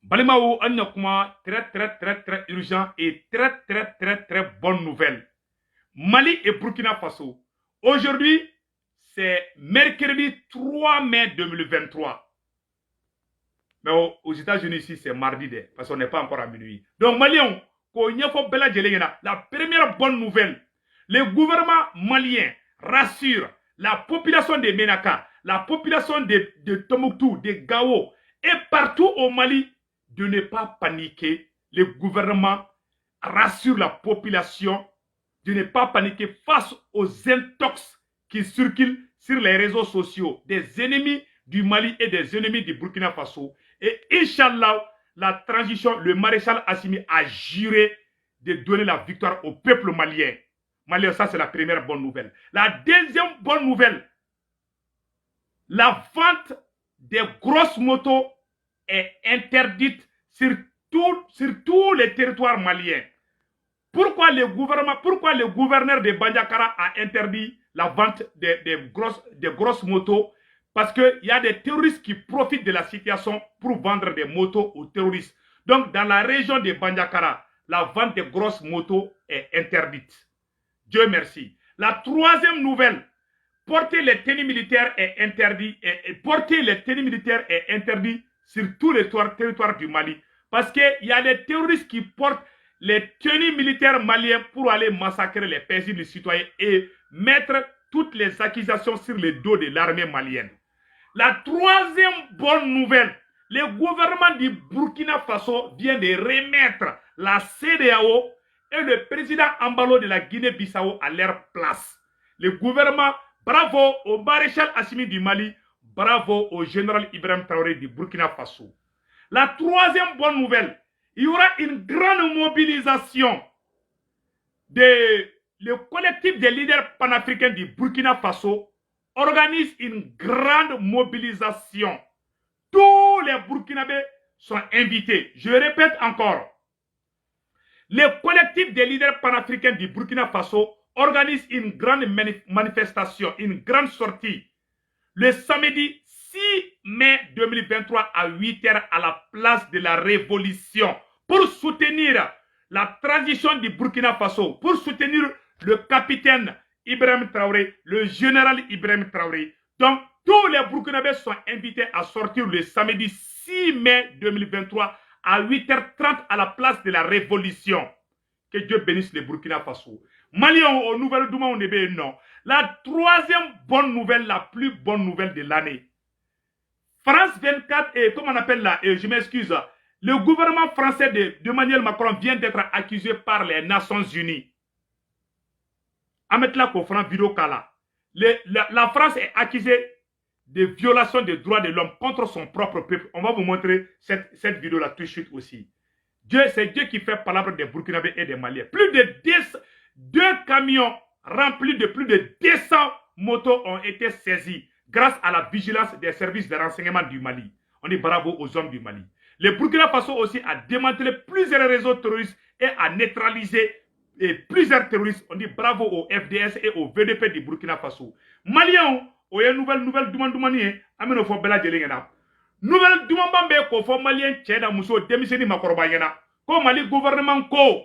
Balimao Anyakuma, très urgent et très bonne nouvelle. Mali et Burkina Faso. Aujourd'hui, c'est mercredi 3 mai 2023. Mais aux États-Unis, ici, c'est mardi, parce qu'on n'est pas encore à minuit. Donc, Maliens, la première bonne nouvelle, le gouvernement malien rassure la population de Ménaka, la population de Tombouctou, de Gao, et partout au Mali, de ne pas paniquer. Le gouvernement rassure la population de ne pas paniquer face aux intox qui circulent sur les réseaux sociaux des ennemis du Mali et des ennemis du Burkina Faso. Et Inch'Allah, la transition, le maréchal Assimi a juré de donner la victoire au peuple malien. Malien, ça c'est la première bonne nouvelle. La deuxième bonne nouvelle, la vente des grosses motos est interdite sur tous les territoires maliens. Pourquoi le gouverneur de Bandiakara a interdit la vente des grosses motos? Parce qu'il y a des terroristes qui profitent de la situation pour vendre des motos aux terroristes. Donc, dans la région de Bandiakara, la vente des grosses motos est interdite. Dieu merci. La troisième nouvelle, porter les tenues militaires est interdit. Porter les tenues militaires est interdit sur tous les territoires du Mali. Parce qu'il y a des terroristes qui portent les tenues militaires maliens pour aller massacrer les paisibles citoyens et mettre toutes les accusations sur le dos de l'armée malienne. La troisième bonne nouvelle, le gouvernement du Burkina Faso vient de remettre la CEDEAO et le président Ambalo de la Guinée-Bissau à leur place. Le gouvernement, bravo au maréchal Assimi du Mali, bravo au général Ibrahim Traoré du Burkina Faso. La troisième bonne nouvelle, il y aura une grande mobilisation le collectif des leaders panafricains du Burkina Faso organise une grande mobilisation. Tous les Burkinabés sont invités. Je répète encore. Le collectif des leaders panafricains du Burkina Faso organise une grande manifestation, une grande sortie le samedi 6 mai 2023 à 8h à la place de la Révolution pour soutenir la transition du Burkina Faso, pour soutenir le capitaine Ibrahim Traoré, le général Ibrahim Traoré. Donc, tous les Burkinabés sont invités à sortir le samedi 6 mai 2023 à 8h30 à la place de la Révolution. Que Dieu bénisse le Burkina Faso. Maliens, aux nouvelles Douma, on est non. La troisième bonne nouvelle, la plus bonne nouvelle de l'année. France 24, et comment on appelle là, je m'excuse, le gouvernement français d'Emmanuel Macron vient d'être accusé par les Nations Unies. Ametla Kofran Vidokala. La France est accusée de violation des droits de l'homme contre son propre peuple. On va vous montrer cette vidéo-là tout de suite aussi. C'est Dieu qui fait palabre des Burkinabés et des Maliens. Plus de 2 camions remplis de plus de 200 motos ont été saisis grâce à la vigilance des services de renseignement du Mali. On dit bravo aux hommes du Mali. Le Burkina Faso aussi a démantelé plusieurs réseaux terroristes et a neutralisé plusieurs terroristes. On dit bravo au FDS et au VDP du Burkina Faso. Maliens, on a une nouvelle demande. Amino fo bela jelengena. Nouvelle demande ko fo malien tcheda muso demiseni makoroba yena. Ko Mali gouvernement ko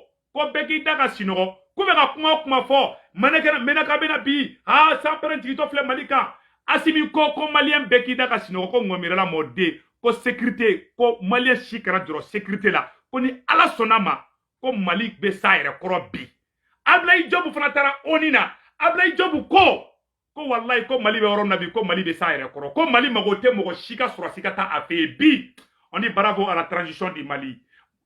beki daga sinogo. Ko be ka kuma fo menaka bena bi sans parenti to fle malika. Asimi ko malien beki daga sinogo ko ngomirela mode ko sécurité ko malien shikara dro sécurité la ko ni ala sonama ko Mali be saire korobi. Ablay jobu fanatara onina. Ablay jobu ko wallahi ko Mali be woron nabi ko Mali be saire koro ko Mali magote mogo shika sura sikata afe bi. On dit bravo à la transition du Mali.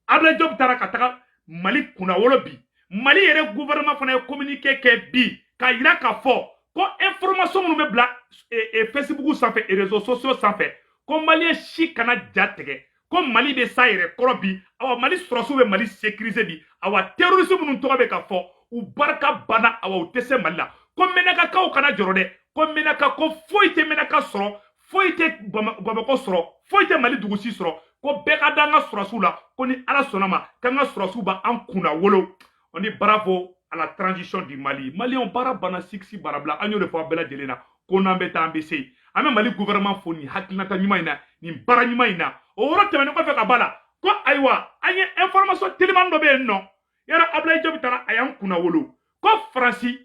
Ablay jobu tara kataka Mali kuna wolo bi. Mali yere gouvernement fana communiqué ke bi ka ira ka fo ko information nous me bla et Facebook sanfɛ et réseaux sociaux sanfɛ ko Mali shi kana jatege ko Mali be saire korobi awa Mali sorosu be Mali sécuriser bi awa terrorisme nous tobe ka fo u barka bana awa u tese Mali la ko menaka kaw kana jorode ko menaka ko foite menaka soro foite Bamako soro foite Mali dugusi soro ko beka danga sorosu la ko ni ala sonama kanga sorosu ba an kuna wolo. On dit bravo à la transition du Mali. Mali on para bana siksi barabla anyo le fois bela jelena ko nambeta ambese. Ame Mali gouvernement foni hakilata nyuma ina ni bara nyuma ina. O woro temene ko fe ka bala ko aywa anye information tellement do be non yara Ablaye Diop tara ayam kuna wolo ko Franci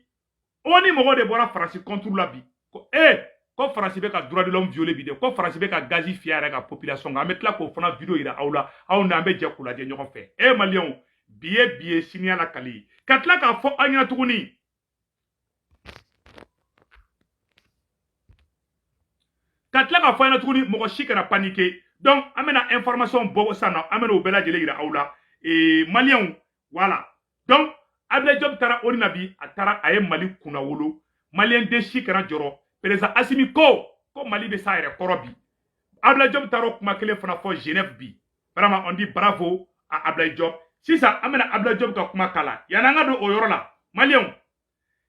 oni mogo de bora Franci contre la bi ko ko Franci be ka droit de l'homme violé bi de ko Franci be ka gazi fiara ka population ga metla ko fana video ira awla aw na be je kula de ñoko fe malien biye sinia la kali katla ka fo anya tuguni katla ka fo anya tuguni mogo shikana paniquer donc amena information bobo sana amena obela jele ira awla malien voilà donc Ablaye Diop tara orinabi atara aye Mali kuna wolo malien de shikana joro président Assimi ko Mali be sa yɛrɛ kɔrɔ bi Ablaye Diop taro kuma kelen fana fɔ Genève bi vraiment on dit bravo à Ablaye Diop sisan an bɛna Ablaye Diop ka kuma kala yani an ka don o yɔrɔ la malien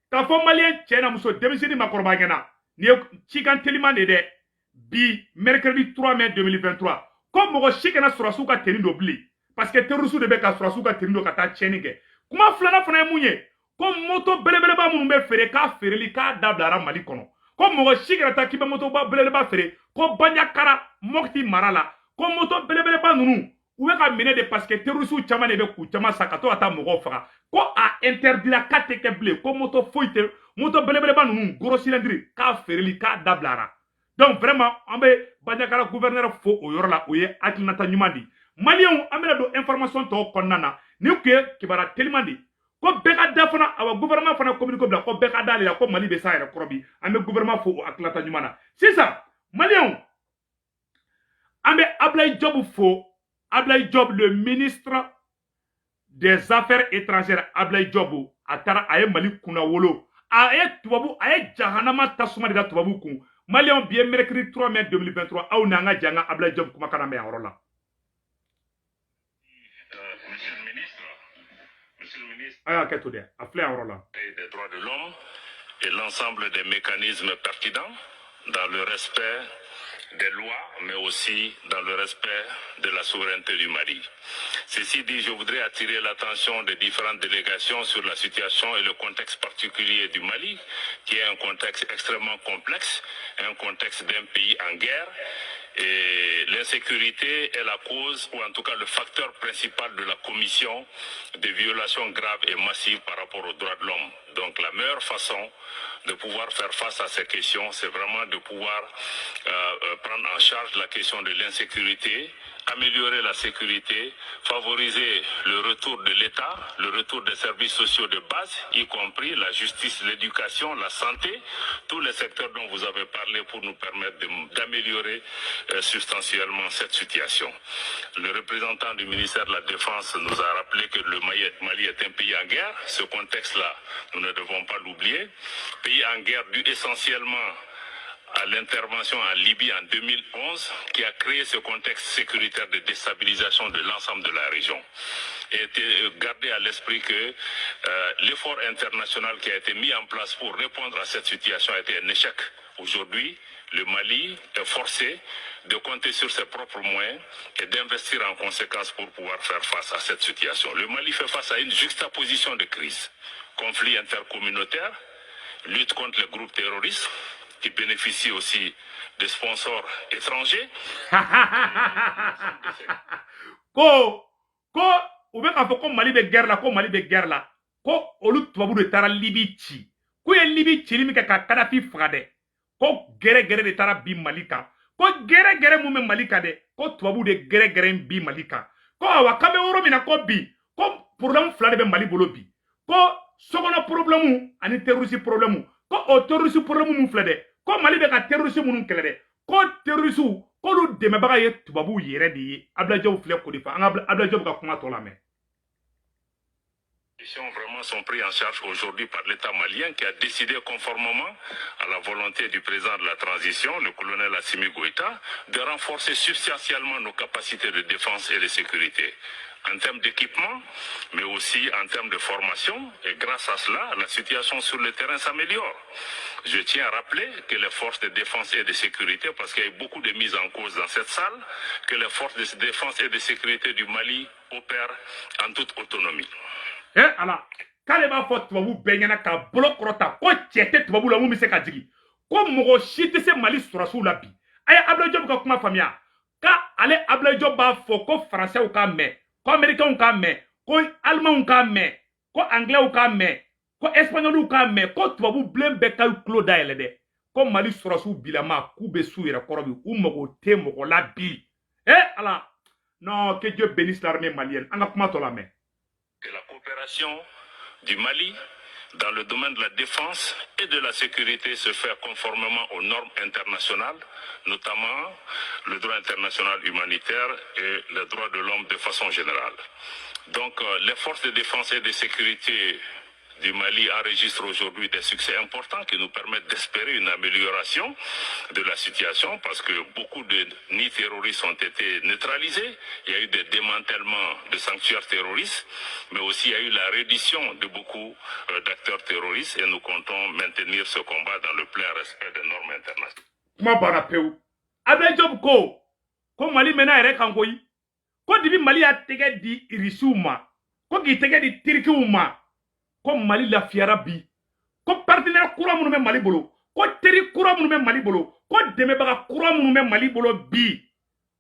k'a fɔ malien cɛ na muso denmisɛnnin makɔrɔba ɲɛna ni ye cikan teliman de dɛ bi mercredi 3 mai 2023 ko mɔgɔ si kana sɔrɔsiw ka tenue don bilen parce que terroristes de bɛ ka sɔrɔsiw ka tenue don ka taa tiɲɛni kɛ kuma filanan fana ye mun ye ko moto belebeleba minnu bɛ feere k'a feereli k'a dabilara Mali kɔnɔ ko mɔgɔ si kana taa k'i bɛ moto belebeleba feere ko Bandiakara Mopti mara la ko moto belebeleba ninnu u bɛ ka minɛ de parce que terroristes caman de bɛ k'u caman sa ka to ka taa mɔgɔw faga ko a interdira k'a tɛ kɛ bilen ko moto foyi tɛ moto belebeleba ninnu gros cylindre k'a feereli k'a dabilara donc vraiment an bɛ Bandiakara gouverneur fo o yɔrɔ la o ye hakilinata ɲuman di maliyɛnw an bɛna don information tɔw kɔnɔna na ni tun ye kibaruya teliman de ko bɛɛ ka da fana awa gouvernement fana communiqué bila ko bɛɛ ka da ale la ko Mali bɛ sa yɛrɛ kɔrɔ bi an bɛ gouvernement fo o hakilinata ɲuman na sisan maliyɛnw an bɛ Ablaye Diop fo Ablaye Diop le ministre des affaires étrangères Ablaye Diop a taara a ye Mali kunna wolo a ye tubabu a ye jahanama tasuma de da tubabu kun maliyɛnw bi ye mercredi 3 mai 2023 aw n'an ka janga Ablaye Diop kumakan bɛ yan yɔrɔ la. Des droits de l'homme et l'ensemble des mécanismes pertinents dans le respect des lois, mais aussi dans le respect de la souveraineté du Mali. Ceci dit, je voudrais attirer l'attention des différentes délégations sur la situation et le contexte particulier du Mali, qui est un contexte extrêmement complexe, un contexte d'un pays en guerre. Et l'insécurité est la cause, ou en tout cas le facteur principal de la commission des violations graves et massives par rapport aux droits de l'homme. Donc la meilleure façon de pouvoir faire face à ces questions, c'est vraiment de pouvoir prendre en charge la question de l'insécurité, améliorer la sécurité, favoriser le retour de l'État, le retour des services sociaux de base, y compris la justice, l'éducation, la santé, tous les secteurs dont vous avez parlé pour nous permettre d'améliorer substantiellement cette situation. Le représentant du ministère de la Défense nous a rappelé que le Mali est un pays en guerre. Ce contexte-là, nous ne devons pas l'oublier. Pays en guerre dû essentiellement à l'intervention en Libye en 2011 qui a créé ce contexte sécuritaire de déstabilisation de l'ensemble de la région. Et garder à l'esprit que l'effort international qui a été mis en place pour répondre à cette situation a été un échec. Aujourd'hui, le Mali est forcé de compter sur ses propres moyens et d'investir en conséquence pour pouvoir faire face à cette situation. Le Mali fait face à une juxtaposition de crises. Conflits intercommunautaires, lutte contre les groupes terroristes, qui bénéficient aussi de sponsors étrangers. Ko ou bien ko Mali be guerre la, ko Mali be guerre la, ko olu tubabu de tara Libye ci. Ko ye Libye ci mi ka Kadhafi frade. Ko gere de tara bi Malika. Ko gere mu me Malika de. Ko tubabu de gere bi Malika. Ko awa kabe woro mina ko bi. Ko problème fla de be Mali bolo bi. Ko sogona problème ani terroriste problème. Ko o terroriste problème mu fla de. Ko Mali be ka terroriste munun kɛlɛ dɛ ko terroriste k'olu dɛmɛbaga ye tubabu yɛrɛ de ye Ablaye Diop filɛ ko de fɔ an ka Ablaye Diop ka kuma tɔ lamɛn. Les questions vraiment sont prises en charge aujourd'hui par l'État malien qui a décidé conformément à la volonté du président de la transition, le colonel Assimi Goïta, de renforcer substantiellement nos capacités de défense et de sécurité en termes d'équipement, mais aussi en termes de formation. Et grâce à cela, la situation sur le terrain s'améliore. Je tiens à rappeler que les forces de défense et de sécurité, parce qu'il y a eu beaucoup de mises en cause dans cette salle, que les forces de défense et de sécurité du Mali opèrent en toute autonomie. ala k'ale b'a fɔ tubabu bɛɛ ɲɛna ka bolo kɔrɔta ko cɛ tɛ tubabu la mun bɛ se ka jigin ko mɔgɔ si tɛ se Mali sɔrɔsiw la bi a ye Ablaye Diop ka kuma faamuya ka ale Abdoulaye Diop b'a fɔ ko français u k'a mɛn ko américain u k'a mɛn ko allemand u k'a mɛn ko anglais u k'a mɛn ko espagnol u k'a mɛn ko tubabu bilen bɛɛ ka tulo dayɛlɛ dɛ ko Mali sɔrɔsiw bilama k'u bɛ s'u yɛrɛ kɔrɔ bi u mago tɛ mɔgɔ la bi ala non que Dieu bénisse l'armée malienne an ka kuma tɔ lamɛn. Que la coopération du Mali dans le domaine de la défense et de la sécurité se fait conformément aux normes internationales, notamment le droit international humanitaire et les droits de l'homme de façon générale. Donc les forces de défense et de sécurité du Mali enregistrent aujourd'hui des succès importants qui nous permettent d'espérer une amélioration de la situation parce que beaucoup de nids terroristes ont été neutralisés. Il y a eu des démantèlements de sanctuaires terroristes, mais aussi il y a eu la reddition de beaucoup d'acteurs terroristes et nous comptons maintenir ce combat dans le plein respect des normes internationales. Kuma bana pewu. Abdoulaye Diop ko Mali mena yɛrɛ kan koyi. Ko dibi Mali y'a tɛgɛ di Irisiw ma. Ko k'i tɛgɛ di Tirikiw ma. Ko Mali lafiyara bi. Ko partenaire kura minnu bɛ Mali bolo. Ko teri kura minnu bɛ Mali bolo. Ko dɛmɛbaga kura minnu bɛ Mali bolo bi.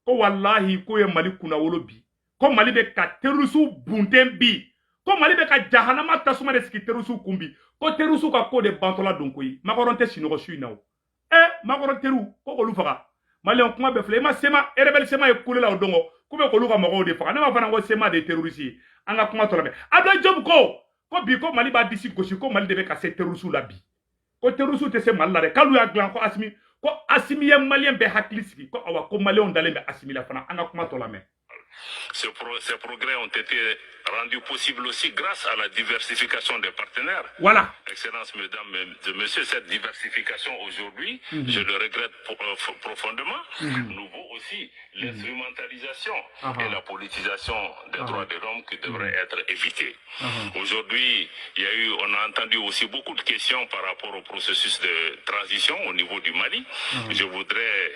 Ko wallahi ko ye Mali kunnawolo bi. Ko Mali bɛ ka terrorisiw bunten bi. Ko Mali bɛ ka jahanama tasuma de sigi terrorisiw kun bi. Ko terrorisiw ka ko de bantɔla don koyi. Makɔrɔn tɛ sinɔgɔ su in na o. Makɔrɔn teriw ko k'olu faga. Maliyɛn kuma bɛɛ filɛ. I ma Sema rebelle Sema ye kule la o dongo. Ko bɛ k'olu ka mɔgɔw de faga. Ne ma fana ko Sema de terroriste ye. An ka kuma tɔ lamɛn. Abdoulaye Diop ko bi ko Mali b'a disi gosi ko Mali de bɛ ka se terroriste la bi. Ko terroriste tɛ se Mali la dɛ. K'alu y'a dilan ko Assimi ye maliyɛn bɛɛ hakili sigi. Ko awa ko maliyɛnw dalen bɛ Assimi la fana. An ka kuma tɔ lamɛn. Ces progrès ont été rendus possibles aussi grâce à la diversification des partenaires. Voilà. Excellences, mesdames et messieurs, cette diversification aujourd'hui, je le regrette profondément. Nous vaut aussi l'instrumentalisation et la politisation des droits de l'homme qui devraient être évitées. Aujourd'hui, on a entendu aussi beaucoup de questions par rapport au processus de transition au niveau du Mali. Je voudrais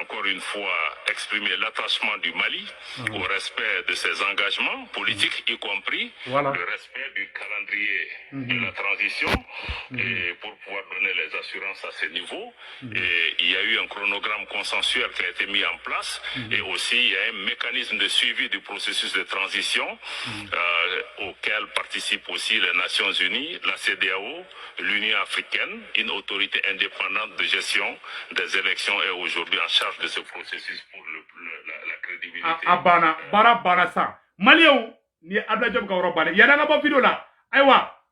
encore une fois exprimer l'attachement du Mali au respect de ses engagements politiques, y compris le respect du calendrier de la transition, et pour pouvoir donner les assurances à ce niveau. Et il y a eu un chronogramme consensuel qui a été mis en place, et aussi il y a un mécanisme de suivi du processus de transition auquel participent aussi les Nations Unies, la CEDEAO, l'Union africaine, une autorité indépendante de gestion des élections est aujourd'hui en charge de ce processus pour la crédibilité. Bara sa. Maliyɛnw ni Abdoulaye Diop ka yɔrɔ bannen. Yani an ka bɔ vidéo la. Ayiwa.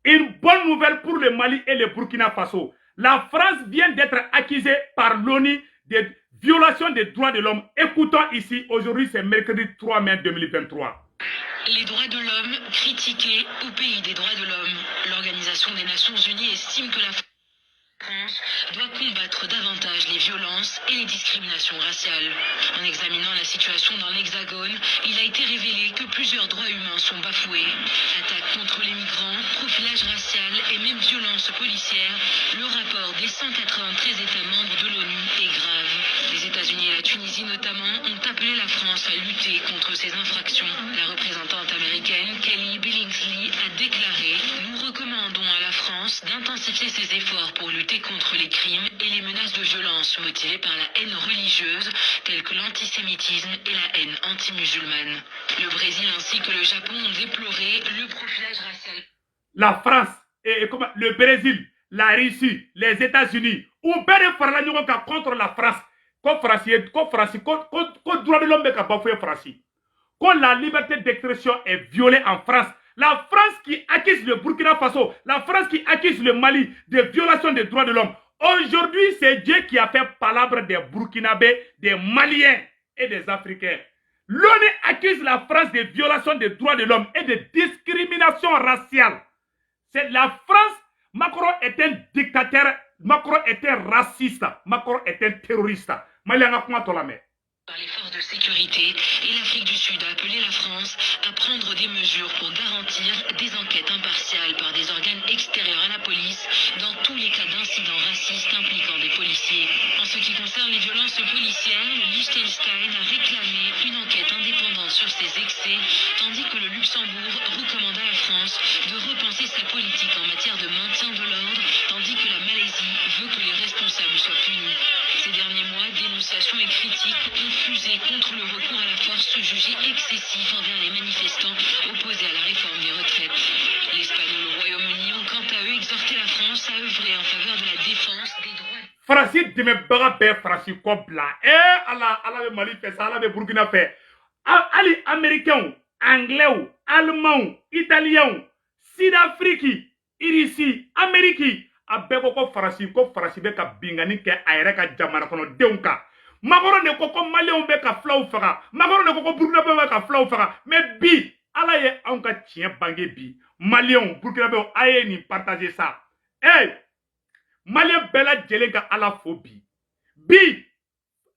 Une bonne nouvelle pour le Mali et le Burkina Faso. La France vient d'être accusée par l'ONU de violation des droits de l'homme. Écoutons ici, aujourd'hui c'est mercredi 3 mai 2023. Les droits de l'homme critiqués au pays des droits de l'homme. L'Organisation des Nations Unies estime que la France doit combattre davantage les violences et les discriminations raciales. En examinant la situation dans l'Hexagone, il a été révélé que plusieurs droits humains sont bafoués. Attaques contre les migrants, profilage racial et même violences policières, le rapport des 193 États membres de l'ONU est grave. Les États-Unis et la Tunisie notamment ont appelé la France à lutter contre ces infractions. La représentante américaine Kelly Billingsley a déclaré « Nous recommandons à la France d'intensifier ses efforts pour lutter contre les crimes et les menaces de violence motivées par la haine religieuse, telles que l'antisémitisme et la haine anti-musulmane. » Le Brésil ainsi que le Japon ont déploré le profilage racial. La France, le Brésil, la Russie, les États-Unis, ou bien contre la France. Droit de l'homme quand la liberté d'expression est violée en France, la France qui accuse le Burkina Faso, la France qui accuse le Mali de violation des droits de l'homme. Aujourd'hui, c'est Dieu qui a fait palabre des Burkinabés, des Maliens et des Africains. L'ONU accuse la France de violation des droits de l'homme et de discrimination raciale. C'est la France. Macron est un dictateur, Macron est un raciste, Macron est un terroriste. Par les forces de sécurité, et l'Afrique du Sud a appelé la France à prendre des mesures pour garantir des enquêtes impartiales par des organes extérieurs à la police dans tous les cas d'incidents racistes impliquant des policiers. En ce qui concerne les violences policières, le Liechtenstein a réclamé une enquête indépendante sur ces excès, tandis que le Luxembourg recommande à la France de repenser sa politique en matière de maintien de l'ordre, tandis que la Malaisie veut que les responsables soient punis. Ces derniers mois, dénonciations écrites contre le recours à la force jugé excessif envers les manifestants opposés à la réforme des retraites. L'Espagne et le Royaume-Uni ont quant à eux exhorté la France à œuvrer en faveur de la défense des droits. Farasi dɛmɛbaga bɛɛ farasi kɔ bila ala bɛ Mali fɛ sa ala bɛ Burkina fɛ hali américains anglais allemands italiens sud-afrique irisi amérique a bɛɛ ko farasi bɛ ka bingani kɛ a yɛrɛ ka jamana kɔnɔdenw kan Macron de ko malien bɛ ka fulaw faga Macron de ko Burkina bɛ ka fulaw faga mais bi ala ye anw ka tiɲɛ bange bi malien Burkina bɛ a ye nin partager ça Malien bɛɛ lajɛlen ka ala fo bi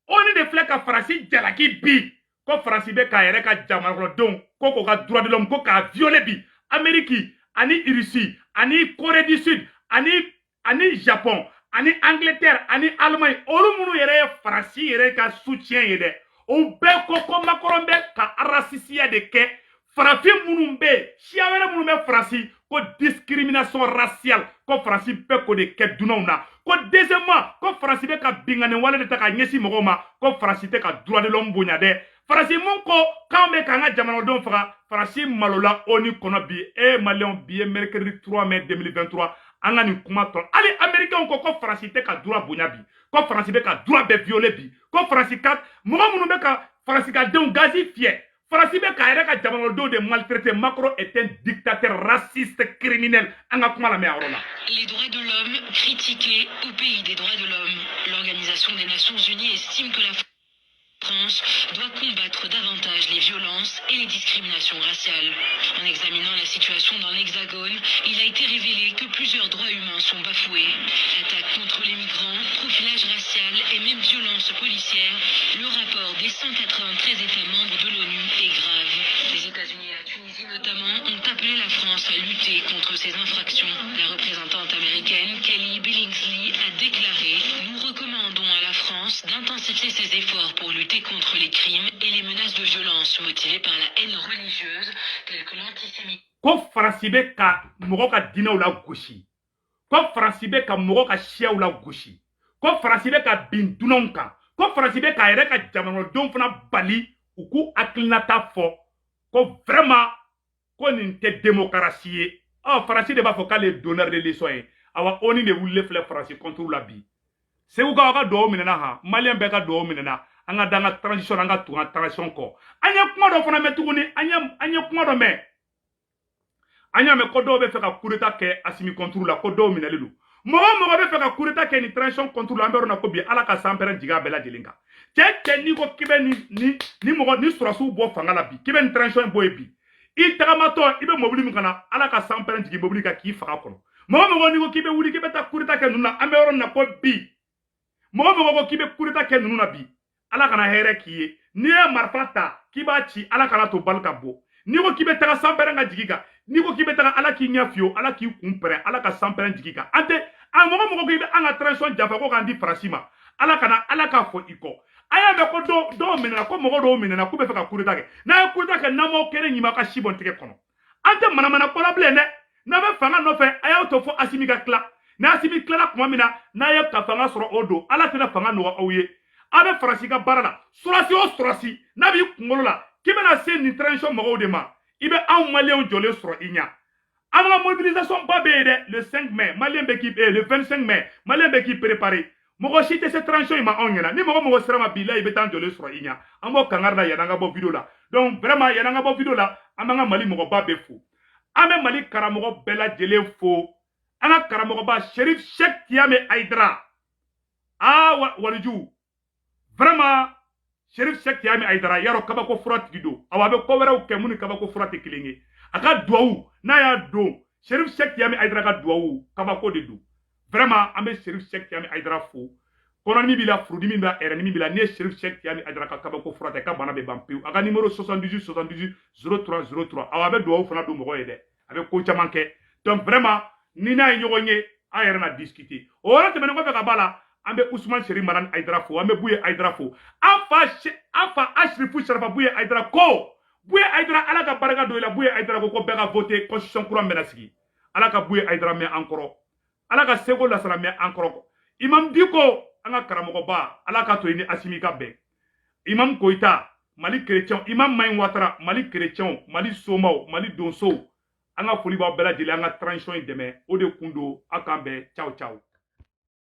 oni de filɛ ka farasi jalaki bi ko farasi bɛ k'a yɛrɛ ka jamana kɔnɔdenw ko ka droit de l'homme ko k'a violer bi Amérique ani Russie ani Corée du Sud ani Japon ani Angleterre ani Allemagne olu minnu yɛrɛ ye farasi yɛrɛ ka soutien ye dɛ o bɛɛ ko Macron bɛ ka racisia de kɛ farafin minnu bɛ siya wɛrɛ minnu bɛ farasi ko discrimination raciale ko farasi bɛ ko de kɛ dunanw na ko deuxièmement ko farasi bɛ ka bingani wale de ta ka ɲɛsin mɔgɔw ma ko farasi tɛ ka droit de l'homme bonya dɛ farasi mun ko k'anw bɛ k'an ka jamanadenw faga farasi malola ONU kɔnɔ bi maliyɛnw bi ye mercredi 3 mai 2023 an ka nin kuma tɔn hali américains ko farasi tɛ ka droit bonya bi ko farasi bɛ ka droit bɛɛ violer bi ko farasi ka mɔgɔ minnu bɛ ka farasi ka denw gazi fiyɛ farasi bɛ k'a yɛrɛ ka jamanadenw de maltraiter Macron est un dictateur raciste criminel an ka kuma lamɛn a yɔrɔ la. Les droits de l'homme critiqués au pays des droits de l'homme. L'Organisation des Nations Unies estime que la France doit combattre davantage les violences et les discriminations raciales. En examinant la situation dans l'Hexagone, il a été révélé que plusieurs droits humains sont bafoués. Attaques contre les migrants, profilage racial et même violences policières, le rapport des 193 États membres de l'ONU est grave. Les États-Unis et la Tunisie notamment ont appelé la France à lutter contre ces infractions. La représentante américaine Kelly Billingsley a déclaré « Nous recommandons à la France d'intensifier ses efforts pour lutter contre les crimes et les menaces de violence motivées par la haine religieuse telles que l'antisémitisme. » Ko farasi bɛ ka mɔgɔ ka diinɛw la gosi ko farasi bɛ ka mɔgɔ ka siyaw la gosi ko farasi bɛ ka bin dunanw kan ko farasi bɛ k'a yɛrɛ ka jamanadenw fana bali u k'u hakilinata fɔ ko vraiment ko nin tɛ démocratie ye farasi de b'a fɔ k'ale ye donneur de leçon ye awa ONU de wulilen filɛ farasi contre la bi segukaw ka duwawu minɛna han maliyɛn bɛɛ ka duwawu minɛna an ka da an ka transition an ka tugu an ka transition kɔ an ye kuma dɔ fana mɛn tuguni an ye kuma dɔ mɛn an y'a mɛn ko dɔw bɛ fɛ ka coup d'état kɛ Assimi contre la ko dɔw minɛlen don mɔgɔ bɛ fɛ ka coup d'état kɛ ni transition contre la an bɛ yɔrɔ min na ko bi ala ka sanpɛrɛn jigin a bɛɛ lajɛlen kan cɛ n'i ko k'i bɛ ni sɔrɔsiw bɔ fanga la bi k'i bɛ ni transition in bɔ yen bi i tagamatɔ i bɛ mobili min kana ala ka sanpɛrɛn jigin mobili kan k'i faga kɔnɔ mɔgɔ n'i ko k'i bɛ wuli k'i bɛ taa coup d'état kɛ ninnu na an bɛ yɔrɔ min na ko bi mɔgɔ ko k'i bɛ coup d'état kɛ ninnu na bi ala kana hɛrɛ k'i ye n'i ye marifa ta k'i b'a ci ala kana to bali ka bɔ n'i ko k'i bɛ taga sanpɛrɛn ka jigin kan n'i ko k'i bɛ taga ala k'i ɲɛ fiyewu ala k'i kun pɛrɛn ala ka sanpɛrɛn jigin kan an tɛ mɔgɔ ko i bɛ an ka transition janfa ko k'an di farasi ma ala k'a fɔ i kɔ a y'a mɛn ko dɔw minɛna ko mɔgɔ dɔw minɛna k'u bɛ fɛ ka coup d'état kɛ n'a ye coup d'état kɛ n'an m'aw kɛnɛ ɲima ka si bɔ n tɛgɛ kɔnɔ an tɛ manamana ko la bilen dɛ n'an bɛ fanga nɔfɛ a y'aw to fo Assimi ka tila ni Assimi tilala tuma min na n'a ye ka fanga sɔrɔ o don ala tɛna fanga nɔgɔ aw ye a bɛ farasi ka baara la surasi o surasi n'a b'i kunkolo la k'i bɛna se nin transition mɔgɔw de ma i bɛ anw maliyɛnw jɔlen sɔrɔ i ɲɛ an ka mobilisation ba bɛ yen dɛ le 5 mai maliyɛn bɛ k'i le 25 mai maliyɛn bɛ k'i préparer mɔgɔ si tɛ se transition in ma anw ɲɛna ni mɔgɔ sera ma bi la i bɛ taa jɔlen sɔrɔ i ɲɛ an b'o kangari la yan'an ka bɔ video la donc vraiment yan'an ka bɔ video la an b'an ka Mali mɔgɔba bɛɛ fo an bɛ Mali karamɔgɔ bɛɛ lajɛlen fo an ka karamɔgɔba Cherif Cheikh Tiame Aidara waliju vraiment Cherif Cheikh Tiame Aidara yaro kabako fura tigi don awa bɛ ko wɛrɛw kɛ mun ni kabako fura tɛ kelen ye a ka duwawu n'a y'a don Cherif Cheikh Tiame Aidara ka duwawu kabako de don vraiment an bɛ Cherif Cheikh Tiame Aidara fo kɔnɔdimi b'i la furudimi b'i la ɛrɛnimi b'i la n'i ye Cherif Cheikh Tiame Aidara ka kabako fura ta ka bana bɛ ban pewu a ka numéro 78 78 03 03 awa a bɛ duwawu fana don mɔgɔ ye dɛ a bɛ ko caman kɛ donc vraiment ni n'a ye ɲɔgɔn ye an yɛrɛ na discuter o yɔrɔ tɛmɛnen kɔfɛ ka b'a la an bɛ Ousmane Seri Marani Aidara fo an bɛ Buye Aidara fo an fa Ashrifu Sharafa Buye Aidara ko Buye Aidara ala ka barika don i la Buye Aidara ko bɛɛ ka voter constitution kura bɛna sigi ala ka Buye Aidara mɛn an kɔrɔ ala ka Seko Lasana mɛn an kɔrɔ Imam Diko an ka karamɔgɔba ala ka to i ni Assimi ka bɛn Imam Koita Mali chrétien Imam Maïn Ouattara Mali chrétien Mali somaw Mali donso an ka foli b'aw bɛɛ lajɛlen an ka transition in dɛmɛ o de kun don a k'an bɛn ciao ciao